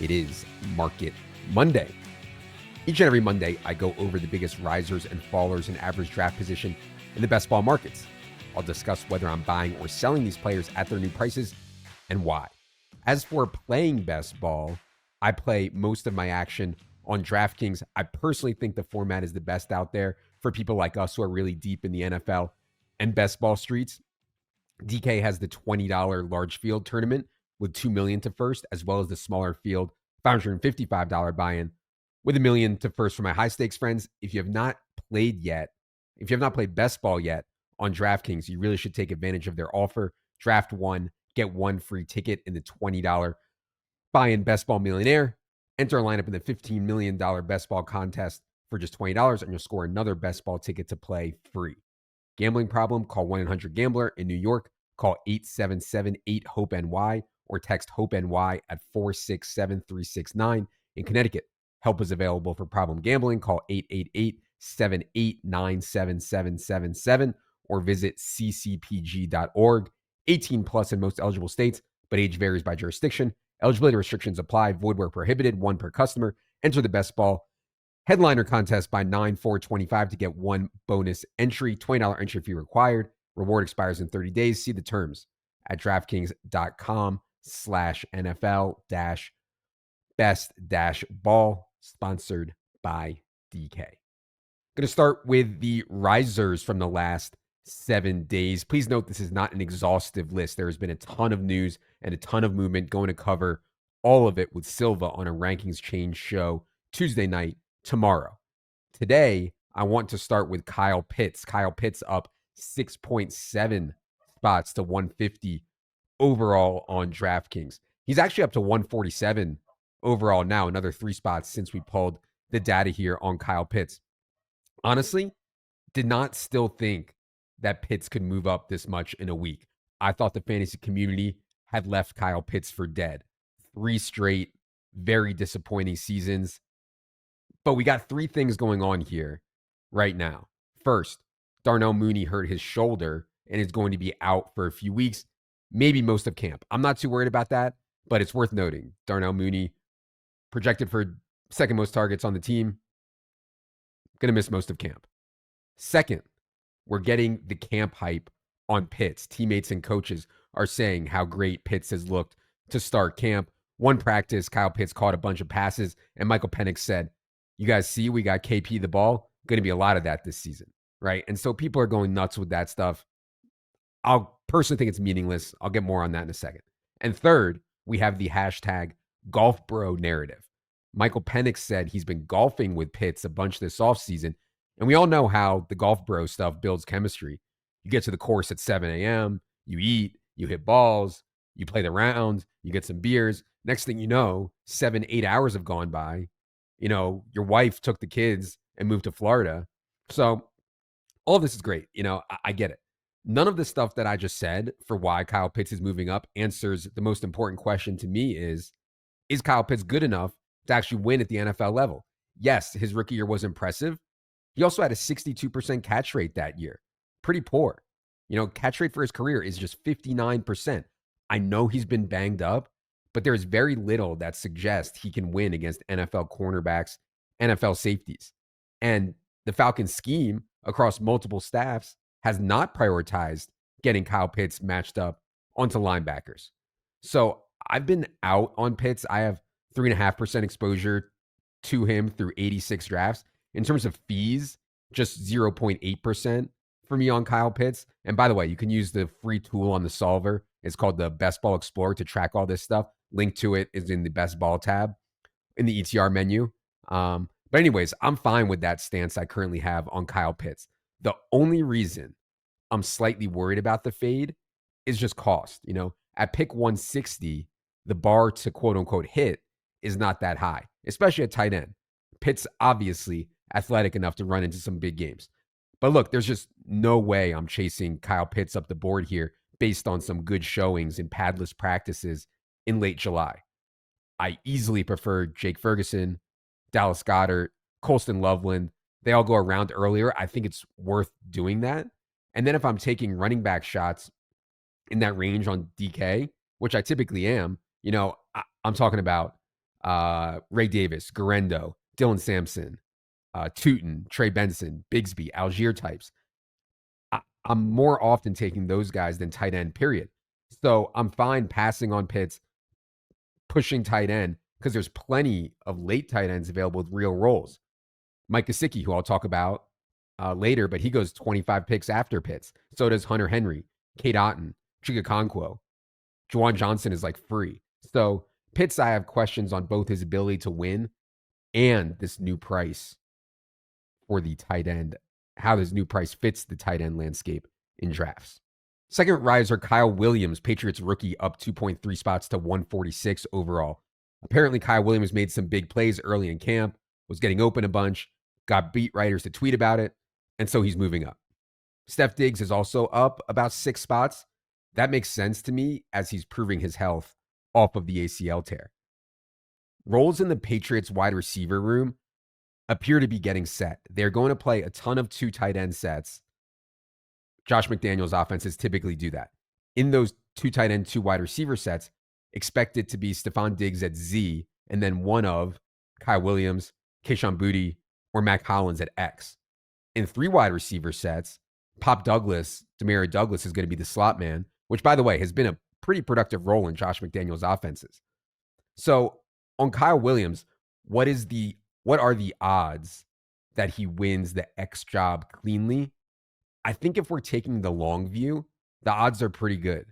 It is Market Monday. Each and every Monday, I go over the biggest risers and fallers in average draft position in the best ball markets. I'll discuss whether I'm buying or selling these players at their new prices and why. As for playing best ball, I play most of my action on DraftKings. I personally think the format is the best out there for people like us who are really deep in the NFL and best ball streets. DK has the $20 large field tournament with $2 million to first, as well as the smaller field $555 buy-in with $1 million to first for my high stakes friends. If you have not played best ball yet on DraftKings, you really should take advantage of their offer. Draft one, get one free ticket in the $20 buy-in best ball millionaire. Enter a lineup in the $15 million best ball contest for just $20, and you'll score another best ball ticket to play free. Gambling problem? Call 1-800-GAMBLER. In New York, call 877-8-HOPE-NY or text HOPE-NY at 467-369. In Connecticut, help is available for problem gambling. Call 888-789-7777 or visit ccpg.org. 18 plus in most eligible states, but age varies by jurisdiction. Eligibility restrictions apply. Void where prohibited. One per customer. Enter the best ball headliner contest by 9/4/25 to get one bonus entry. $20 entry fee required. Reward expires in 30 days. See the terms at DraftKings.com/NFL-best-ball, sponsored by DK. Going to start with the risers from the last 7 days. Please note this is not an exhaustive list. There has been a ton of news and a ton of movement. Going to cover all of it with Silva on a Rankings Change show Tuesday night tomorrow. Today, I want to start with Kyle Pitts. Kyle Pitts up 6.7 spots to 150 overall on DraftKings. He's actually up to 147 overall now, another 3 spots since we pulled the data here on Kyle Pitts. Honestly, did not still think that Pitts could move up this much in a week. I thought the fantasy community had left Kyle Pitts for dead. 3 straight, very disappointing seasons. But we got 3 things going on here right now. First, Darnell Mooney hurt his shoulder and is going to be out for a few weeks, maybe most of camp. I'm not too worried about that, but it's worth noting. Darnell Mooney, projected for second most targets on the team, going to miss most of camp. Second, we're getting the camp hype on Pitts. Teammates and coaches are saying how great Pitts has looked to start camp. One practice, Kyle Pitts caught a bunch of passes, and Michael Penix said, "You guys see, we got KP the ball." Going to be a lot of that this season, right? And so people are going nuts with that stuff. I'll personally think it's meaningless. I'll get more on that in a second. And third, we have the hashtag golf bro narrative. Michael Penix said he's been golfing with Pitts a bunch this offseason, and we all know how the golf bro stuff builds chemistry. You get to the course at 7 a.m., you eat, you hit balls, you play the round, you get some beers. Next thing you know, 7-8 hours have gone by. You know, your wife took the kids and moved to Florida. So all of this is great. You know, I get it. None of the stuff that I just said for why Kyle Pitts is moving up answers the most important question to me is Kyle Pitts good enough to actually win at the NFL level? Yes, his rookie year was impressive. He also had a 62% catch rate that year. Pretty poor. You know, catch rate for his career is just 59%. I know he's been banged up, but there's very little that suggests he can win against NFL cornerbacks, NFL safeties. And the Falcons scheme across multiple staffs has not prioritized getting Kyle Pitts matched up onto linebackers. So I've been out on Pitts. I have 3.5% exposure to him through 86 drafts. In terms of fees, just 0.8% for me on Kyle Pitts. And by the way, you can use the free tool on the solver. It's called the Best Ball Explorer to track all this stuff. Link to it is in the Best Ball tab in the ETR menu. But anyways, I'm fine with that stance I currently have on Kyle Pitts. The only reason I'm slightly worried about the fade is just cost. You know, at pick 160, the bar to quote unquote hit is not that high, especially at tight end. Pitts obviously athletic enough to run into some big games. But look, there's just no way I'm chasing Kyle Pitts up the board here based on some good showings in padless practices in late July. I easily prefer Jake Ferguson, Dallas Goedert, Colston Loveland. They all go around earlier. I think it's worth doing that. And then if I'm taking running back shots in that range on DK, which I typically am, you know, I'm talking about Ray Davis, Garendo, Dylan Sampson, Tootin, Trey Benson, Bigsby, Algier types. I'm more often taking those guys than tight end, period. So I'm fine passing on Pitts, pushing tight end, because there's plenty of late tight ends available with real roles. Mike Gesicki, who I'll talk about later, but he goes 25 picks after Pitts. So does Hunter Henry, Kate Otten, Chigakonkwo. Juwan Johnson is like free. So Pitts, I have questions on both his ability to win and this new price for the tight end, how this new price fits the tight end landscape in drafts. Second riser, Kyle Williams, Patriots rookie, up 2.3 spots to 146 overall. Apparently, Kyle Williams made some big plays early in camp, was getting open a bunch, got beat writers to tweet about it, and so he's moving up. Steph Diggs is also up about 6 spots. That makes sense to me as he's proving his health off of the ACL tear. Roles in the Patriots wide receiver room appear to be getting set. They're going to play a ton of 2 tight end sets. Josh McDaniels' offenses typically do that. In those 2 tight end, 2 wide receiver sets, expect it to be Stephon Diggs at Z, and then one of Kyle Williams, Kayshon Boutte, or Mac Hollins at X. In 3 wide receiver sets, Pop Douglas, Demario Douglas, is going to be the slot man, which, by the way, has been a pretty productive role in Josh McDaniels' offenses. So on Kyle Williams, what are the odds that he wins the X job cleanly? I think if we're taking the long view, the odds are pretty good.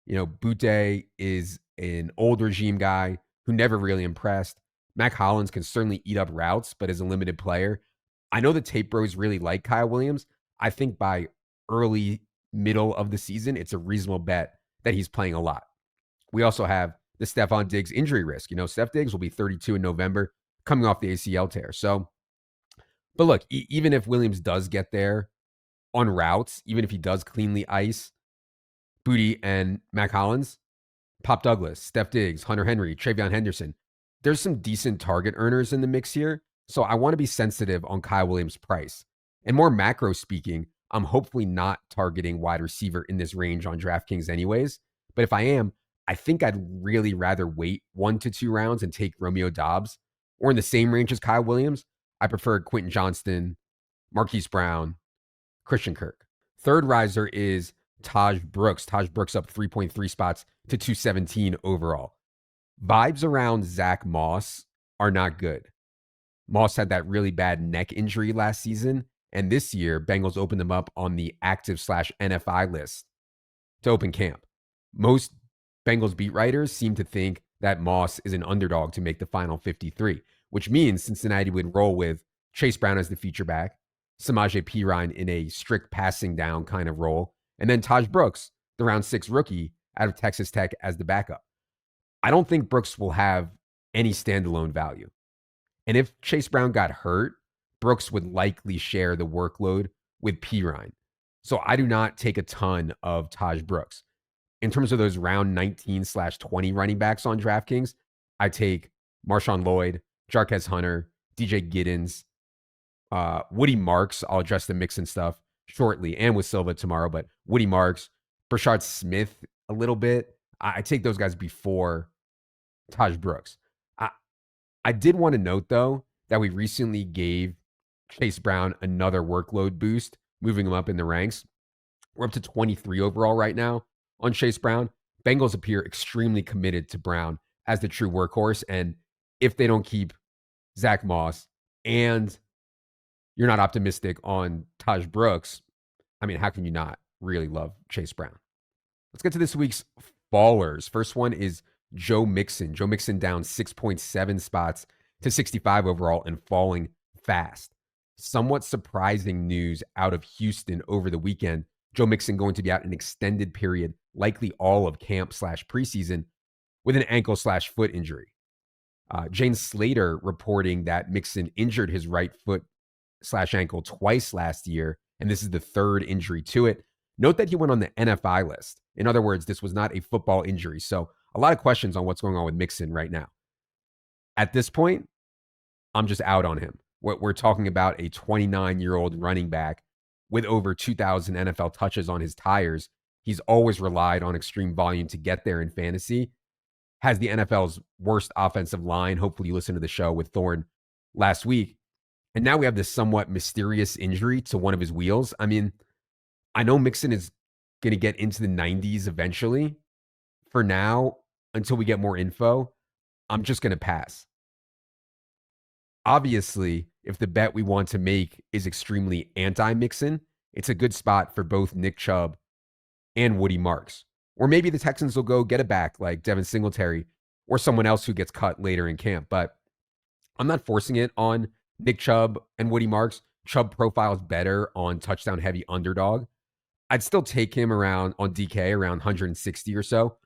Boutte is an old regime guy who never really impressed. Mac Hollins can certainly eat up routes, but is a limited player. I know the tape bros really like Kyle Williams. I think by middle of the season, it's a reasonable bet that he's playing a lot. We also have the Stephon Diggs injury risk. Steph Diggs will be 32 in November, coming off the ACL tear. So, but look, even if Williams does get there on routes, even if he does cleanly ice Boutte and Mac Hollins, Pop Douglas, Steph Diggs, Hunter Henry, Travion Henderson, there's some decent target earners in the mix here. So I want to be sensitive on Kyle Williams' price. And more macro speaking, I'm hopefully not targeting wide receiver in this range on DraftKings anyways. But if I am, I think I'd really rather wait 1 to 2 rounds and take Romeo Doubs. Or in the same range as Kyle Williams, I prefer Quentin Johnston, Marquise Brown, Christian Kirk. Third riser is Taj Brooks. Taj Brooks up 3.3 spots to 217 overall. Vibes around Zach Moss are not good. Moss had that really bad neck injury last season, and this year, Bengals opened him up on the active/NFI list to open camp. Most Bengals beat writers seem to think that Moss is an underdog to make the final 53, which means Cincinnati would roll with Chase Brown as the feature back, Samaje Perine in a strict passing down kind of role, and then Taj Brooks, the round 6 rookie out of Texas Tech, as the backup. I don't think Brooks will have any standalone value. And if Chase Brown got hurt, Brooks would likely share the workload with Perine. So I do not take a ton of Taj Brooks. In terms of those round 19/20 running backs on DraftKings, I take Marshawn Lloyd, Jarquez Hunter, DJ Giddens, Woody Marks. I'll address the Mixon stuff shortly and with Silva tomorrow, but Woody Marks, Brashard Smith a little bit. I take those guys before Taj Brooks. I did want to note, though, that we recently gave Chase Brown another workload boost, moving him up in the ranks. We're up to 23 overall right now on Chase Brown. Bengals appear extremely committed to Brown as the true workhorse. And if they don't keep Zach Moss and you're not optimistic on Taj Brooks, I mean, how can you not really love Chase Brown? Let's get to this week's fallers. First one is Joe Mixon. Joe Mixon down 6.7 spots to 65 overall and falling fast. Somewhat surprising news out of Houston over the weekend. Joe Mixon going to be out an extended period, likely all of camp/preseason, with an ankle/foot injury. Jane Slater reporting that Mixon injured his right foot/ankle twice last year, and this is the 3rd injury to it. Note that he went on the NFI list. In other words, this was not a football injury. So a lot of questions on what's going on with Mixon right now. At this point, I'm just out on him. We're talking about a 29-year-old running back with over 2,000 NFL touches on his tires. He's always relied on extreme volume to get there in fantasy. has the NFL's worst offensive line. Hopefully you listened to the show with Thorne last week. And now we have this somewhat mysterious injury to one of his wheels. I mean, I know Mixon is going to get into the 90s eventually. For now, until we get more info, I'm just going to pass. Obviously, if the bet we want to make is extremely anti-Mixon, it's a good spot for both Nick Chubb and Woody Marks. Or maybe the Texans will go get a back like Devin Singletary or someone else who gets cut later in camp. But I'm not forcing it on Nick Chubb and Woody Marks. Chubb profiles better on touchdown heavy underdog. I'd still take him around on DK around 160 or so.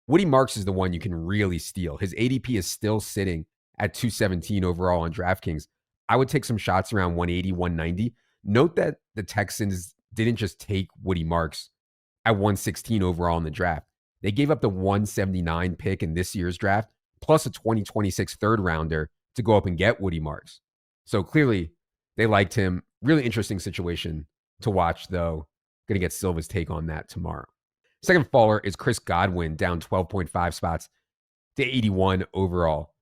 Woody Marks is the one you can really steal. His ADP is still sitting at 217 overall on DraftKings. I would take some shots around 180, 190. Note that the Texans didn't just take Woody Marks at 116 overall in the draft. They gave up the 179 pick in this year's draft, plus a 2026 third rounder to go up and get Woody Marks. So clearly they liked him. Really interesting situation to watch, though. Going to get Silva's take on that tomorrow. Second faller is Chris Godwin, down 12.5 spots to 81 overall.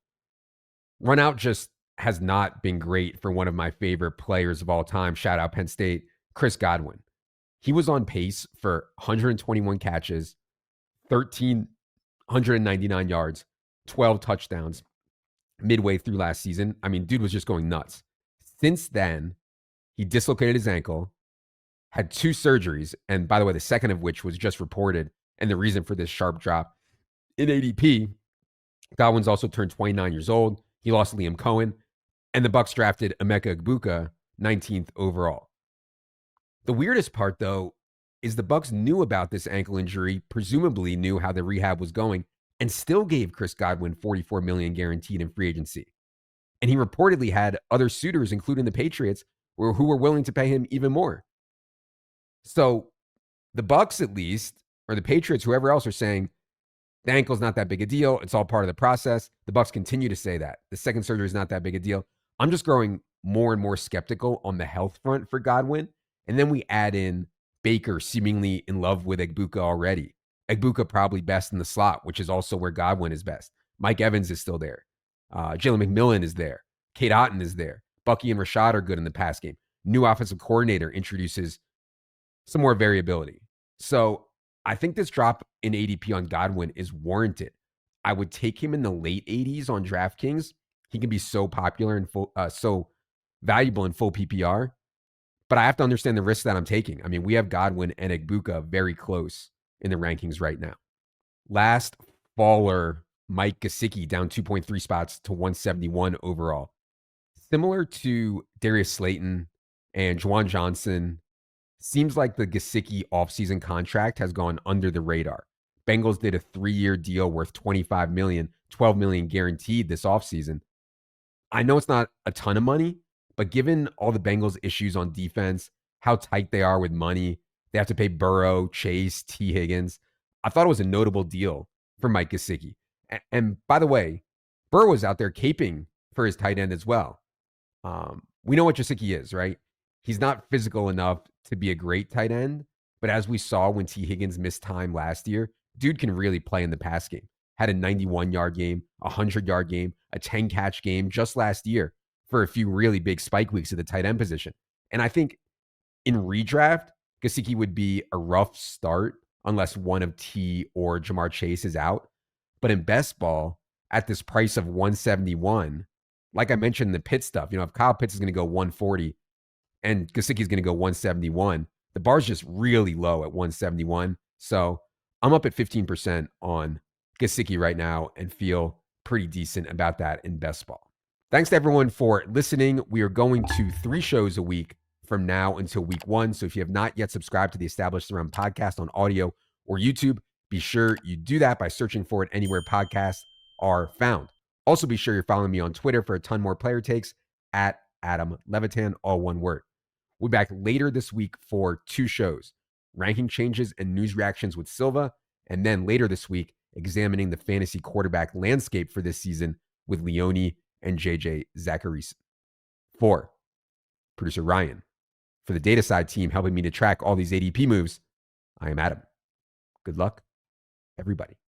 Run out just has not been great for one of my favorite players of all time. Shout out Penn State, Chris Godwin. He was on pace for 121 catches, 1,399 yards, 12 touchdowns midway through last season. I mean, dude was just going nuts. Since then, he dislocated his ankle, had 2 surgeries, and by the way, the second of which was just reported, and the reason for this sharp drop in ADP. Godwin's also turned 29 years old. He lost Liam Cohen, and the Bucs drafted Emeka Egbuka 19th overall. The weirdest part, though, is the Bucs knew about this ankle injury, presumably knew how the rehab was going, and still gave Chris Godwin $44 million guaranteed in free agency. And he reportedly had other suitors, including the Patriots, who were willing to pay him even more. So the Bucs, at least, or the Patriots, whoever else, are saying the ankle's not that big a deal. It's all part of the process. The Bucs continue to say that the second surgery is not that big a deal. I'm just growing more and more skeptical on the health front for Godwin. And then we add in Baker seemingly in love with Egbuka already. Egbuka probably best in the slot, which is also where Godwin is best. Mike Evans is still there. Jalen McMillan is there. Kate Otten is there. Bucky and Rashad are good in the pass game. New offensive coordinator introduces some more variability. So I think this drop in ADP on Godwin is warranted. I would take him in the late 80s on DraftKings. He can be so popular and so valuable in full PPR. But I have to understand the risk that I'm taking. I mean, we have Godwin and Egbuka very close in the rankings right now. Last faller, Mike Gesicki, down 2.3 spots to 171 overall. Similar to Darius Slayton and Juwan Johnson, seems like the Gesicki offseason contract has gone under the radar. Bengals did a 3-year deal worth $25 million, $12 million guaranteed this offseason. I know it's not a ton of money, but given all the Bengals' issues on defense, how tight they are with money, they have to pay Burrow, Chase, T. Higgins. I thought it was a notable deal for Mike Gesicki. And by the way, Burrow was out there caping for his tight end as well. We know what Gesicki is, right? He's not physical enough to be a great tight end, but as we saw when T. Higgins missed time last year, dude can really play in the pass game. Had a 91-yard game, a 100-yard game, a 10-catch game just last year for a few really big spike weeks at the tight end position. And I think in redraft, Gesicki would be a rough start unless one of T or Jamar Chase is out. But in best ball, at this price of 171, like I mentioned in the Pitt stuff, if Kyle Pitts is going to go 140 and Gesicki is going to go 171, the bar's just really low at 171. So I'm up at 15% on Gesicki right now and feel pretty decent about that in best ball. Thanks to everyone for listening. We are going to 3 shows a week from now until week 1. So if you have not yet subscribed to the Established the Run podcast on audio or YouTube, be sure you do that by searching for it anywhere podcasts are found. Also, be sure you're following me on Twitter for a ton more player takes at Adam Levitan, all one word. We'll be back later this week for 2 shows, ranking changes and news reactions with Silva, and then later this week, examining the fantasy quarterback landscape for this season with Leone and JJ Zachariason. For producer Ryan, for the data side team helping me to track all these ADP moves, I am Adam. Good luck, everybody.